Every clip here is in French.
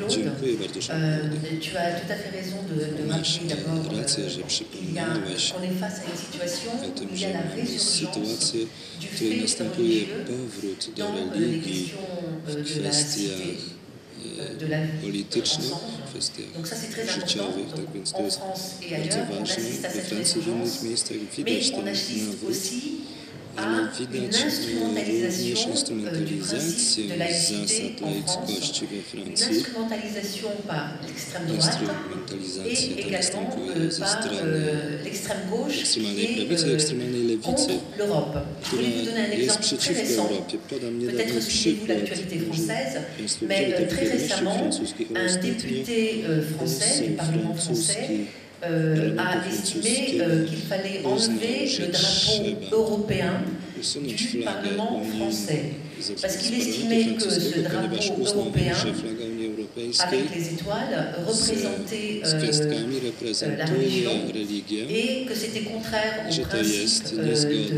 Jean-Claude. Tu as tout à fait raison de rappeler d'abord qu'on est face à une situation où il y a la résurgence du fait religieux dans les questions de la cité, de la vie ensemble. Donc ça c'est très important. Donc, en France et ailleurs, on assiste à cette résurgence, mais on assiste aussi à une instrumentalisation du principe de laïcité en France, une instrumentalisation par l'extrême droite et également par l'extrême gauche qui est contre l'Europe. Je voulais vous donner un exemple très récent, peut-être suivez-vous l'actualité française, mais très récemment, un député français du Parlement français a estimé qu'il fallait enlever le drapeau européen du Parlement français, parce qu'il estimait que ce drapeau européen, avec les étoiles, représentait la religion et que c'était contraire au principe de neutralité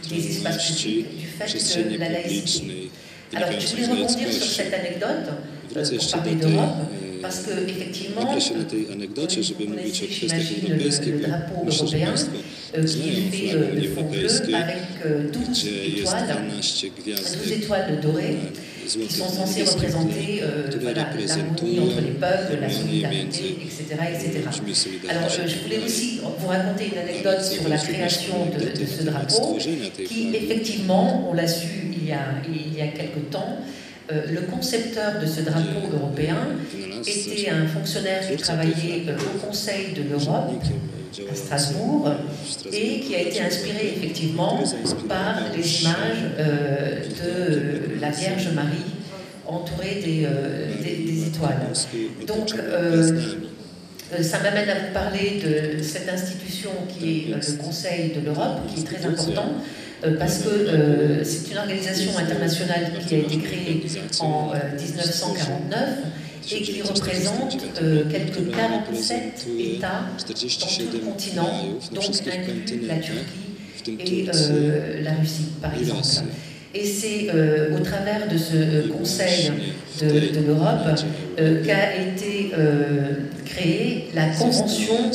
des espaces publics du fait de la laïcité. Alors, je voulais rebondir sur cette anecdote pour parler d'Europe, parce qu'effectivement, on connaissez, j'imagine, le drapeau européen qui est fait de fond bleu avec 12 étoiles dorées qui sont censées représenter l'harmonie entre les peuples, la solidarité, etc., etc. Alors, je voulais aussi vous raconter une anecdote sur la création de ce drapeau qui, effectivement, on l'a su il y a quelque temps, le concepteur de ce drapeau européen était un fonctionnaire qui travaillait au Conseil de l'Europe à Strasbourg et qui a été inspiré effectivement par les images de la Vierge Marie entourée des étoiles. Donc, ça m'amène à vous parler de cette institution qui est le Conseil de l'Europe, qui est très important, parce que c'est une organisation internationale qui a été créée en 1949 et qui représente quelques 47 États dans tout le continent, donc inclus la Turquie et la Russie, par exemple. Et c'est au travers de ce Conseil de l'Europe qu'a été créée la Convention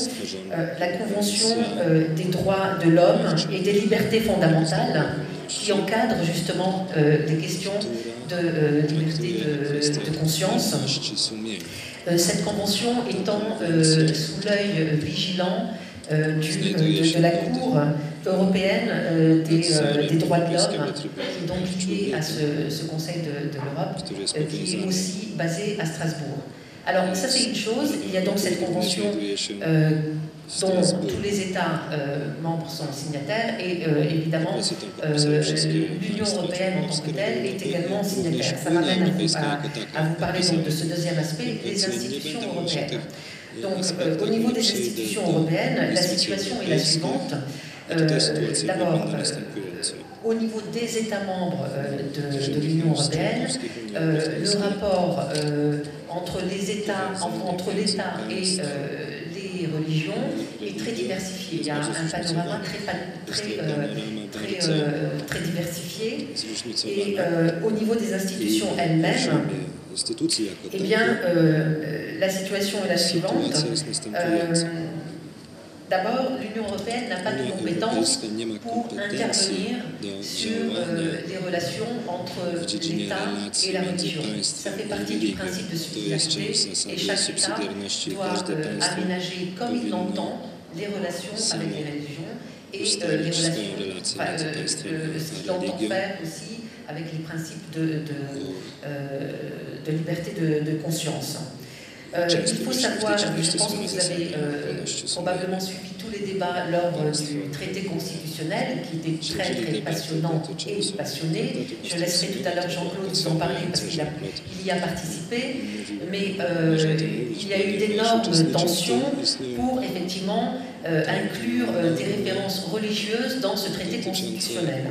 des droits de l'homme et des libertés fondamentales qui encadre justement les questions de liberté de conscience. Cette convention étant sous l'œil vigilant de la Cour européenne des droits de l'homme, qui est donc liée à ce Conseil de l'Europe, qui est aussi basé à Strasbourg. Alors ça c'est une chose, il y a donc cette convention dont tous les États membres sont signataires et évidemment l'Union européenne en tant que telle est également signataire. Ça m'amène à vous parler donc de ce deuxième aspect, les institutions européennes. Donc au niveau des institutions européennes, la situation est la suivante. D'abord, au niveau des États membres de l'Union européenne, le rapport entre l'État et les religions est très diversifié. Il y a un panorama très diversifié. Et au niveau des institutions elles-mêmes, eh bien, la situation est la suivante. D'abord, l'Union européenne n'a pas de compétences pour intervenir sur les relations entre l'État et la religion. Ça fait partie du principe de subsidiarité et chaque État doit aménager comme il l'entend les relations avec les religions et ce qu'il entend faire aussi avec les principes de liberté de conscience. Il faut savoir, je pense que vous avez probablement suivi tous les débats lors du traité constitutionnel, qui était très passionnant et passionné. Je laisserai tout à l'heure Jean-Claude vous en parler parce qu'il y a participé, mais il y a eu d'énormes tensions pour effectivement inclure des références religieuses dans ce traité constitutionnel.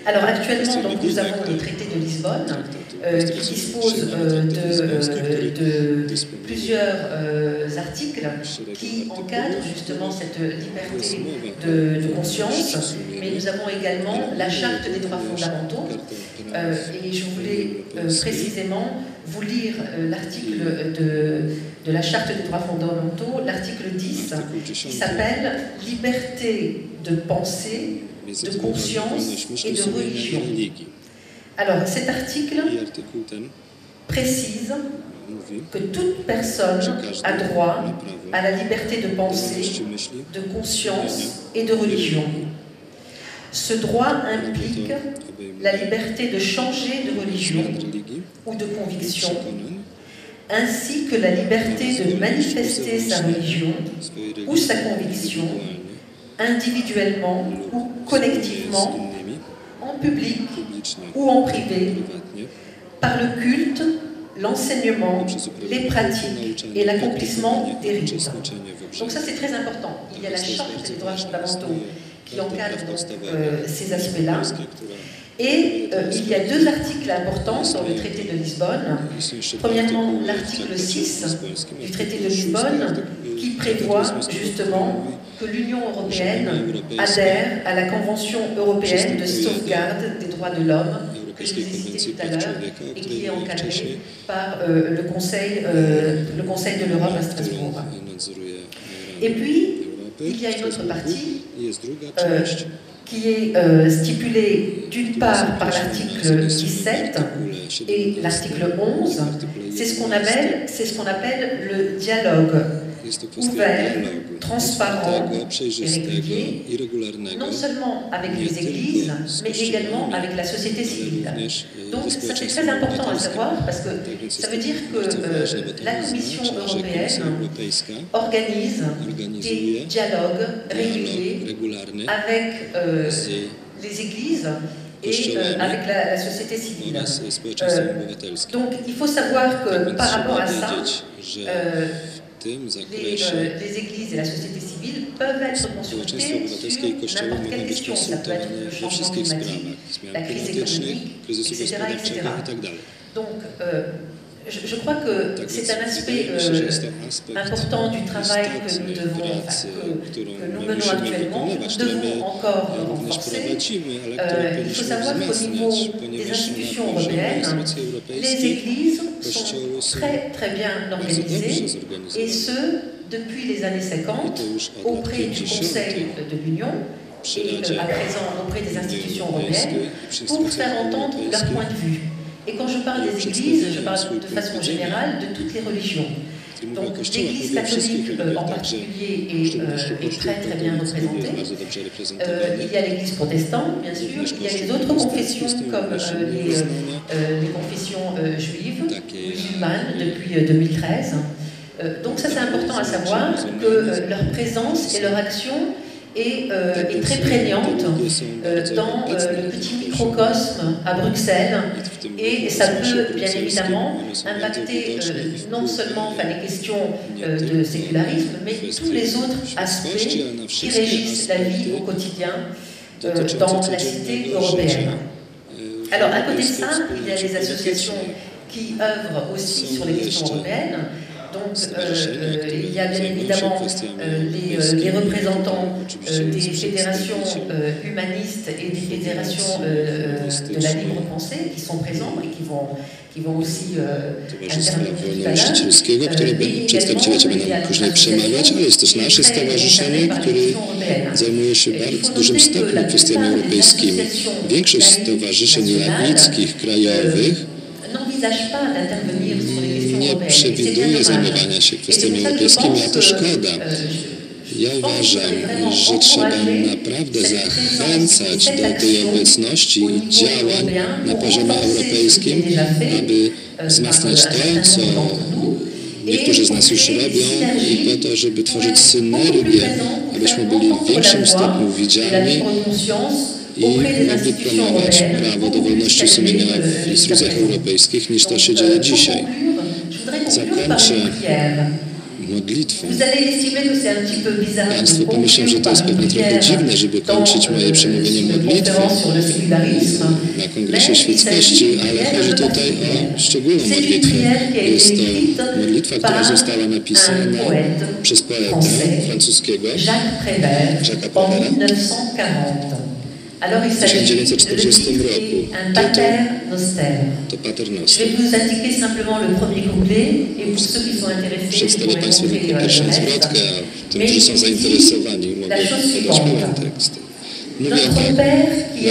Alors actuellement, donc, nous avons le traité de Lisbonne qui dispose de plusieurs articles qui encadrent justement cette liberté de conscience mais nous avons également la Charte des droits fondamentaux. Et je voulais précisément vous lire l'article de la Charte des droits fondamentaux, l'article 10, qui s'appelle « Liberté de pensée, de conscience et de religion ». Alors, cet article précise que toute personne a droit à la liberté de pensée, de conscience et de religion. Ce droit implique la liberté de changer de religion ou de conviction, ainsi que la liberté de manifester sa religion ou sa conviction individuellement ou collectivement, en public ou en privé, par le culte, l'enseignement, les pratiques et l'accomplissement des rites. Donc ça, c'est très important. Il y a la Charte des droits fondamentaux qui encadre ces aspects-là. Et il y a deux articles importants dans le traité de Lisbonne. Premièrement, l'article 6 du traité de Lisbonne qui prévoit justement que l'Union européenne adhère à la Convention européenne de sauvegarde des droits de l'homme que je vous ai cité tout à l'heure et qui est encadrée par le Conseil de l'Europe à Strasbourg. Et puis, il y a une autre partie qui est stipulée d'une part par l'article 17 et l'article 11. C'est ce qu'on appelle le dialogue ouvert, transparent et régulier, non seulement avec les églises, mais également avec la société civile. Donc ça c'est très important à savoir parce que ça veut dire que la Commission européenne organise des dialogues réguliers avec les églises et avec la société civile. Donc il faut savoir que par rapport à ça, les églises et la société civile peuvent être consultées sur n'importe quelle question. Ça peut être le changement climatique, la crise économique, etc. Donc, je crois que c'est un aspect important du travail que nous menons actuellement. Nous devons encore renforcer. Il faut savoir qu'au niveau des institutions européennes, les églises sont très bien organisées, et ce, depuis les années 50, auprès du Conseil de l'Union, et à présent auprès des institutions européennes, pour faire entendre leur point de vue. Et quand je parle des églises, je parle de façon générale de toutes les religions. Donc l'Église catholique en particulier est très bien représentée. Il y a l'Église protestante, bien sûr. Il y a les autres confessions comme les confessions juives, musulmanes depuis 2013. Donc ça c'est important à savoir que leur présence et leur action est très prégnante dans le petit microcosme à Bruxelles, et ça peut bien évidemment impacter non seulement les questions de sécularisme, mais tous les autres aspects qui régissent la vie au quotidien dans la cité européenne. Alors à côté de ça, il y a les associations qui œuvrent aussi sur les questions européennes. Donc, il y a bien évidemment les représentants des fédérations humanistes et des fédérations de la libre pensée qui sont présents et qui vont aussi intervenir tout à l'heure. Przedstawiciele będą później przemawiać, ale jest też nasze stowarzyszenie, które zajmuje się w bardzo dużym stopniu kwestiami europejskimi. Większość stowarzyszeń laickich, krajowych nie przewiduje zajmowania się kwestiami europejskimi, a to szkoda. Ja uważam, że trzeba naprawdę zachęcać do tej obecności i działań na poziomie europejskim, aby wzmacniać to, co niektórzy z nas już robią, i po to, żeby tworzyć synergię, abyśmy byli w większym stopniu widzialni i mogli promować prawo do wolności sumienia w instytucjach europejskich, niż to się dzieje dzisiaj. Zakończę modlitwą. Państwo pomyślą, że to jest pewnie trochę dziwne, żeby kończyć moje przemówienie modlitwą na Kongresie Świeckości, ale chodzi tutaj o szczególną modlitwę. Jest to modlitwa, która została napisana przez poetę francuskiego Jacques'a Prévert W 1940 roku to Pater Noster. Przedstawię Państwu tylko pierwszą zwrotkę, a tym, którzy są zainteresowani, mogę podać pełen tekst. Mówię tak,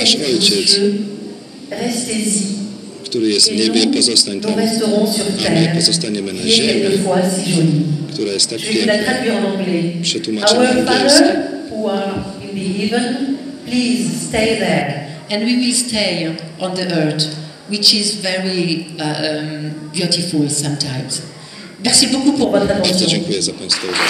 nasz Ojciec, który jest w niebie, pozostań tam, a my pozostaniemy na ziemi, która jest tak piękna. Przetłumaczenie angielskie. Please stay there, and we will stay on the earth, which is very beautiful sometimes. Merci beaucoup pour votre attention. Bardzo dziękuję za Państwa uwagę.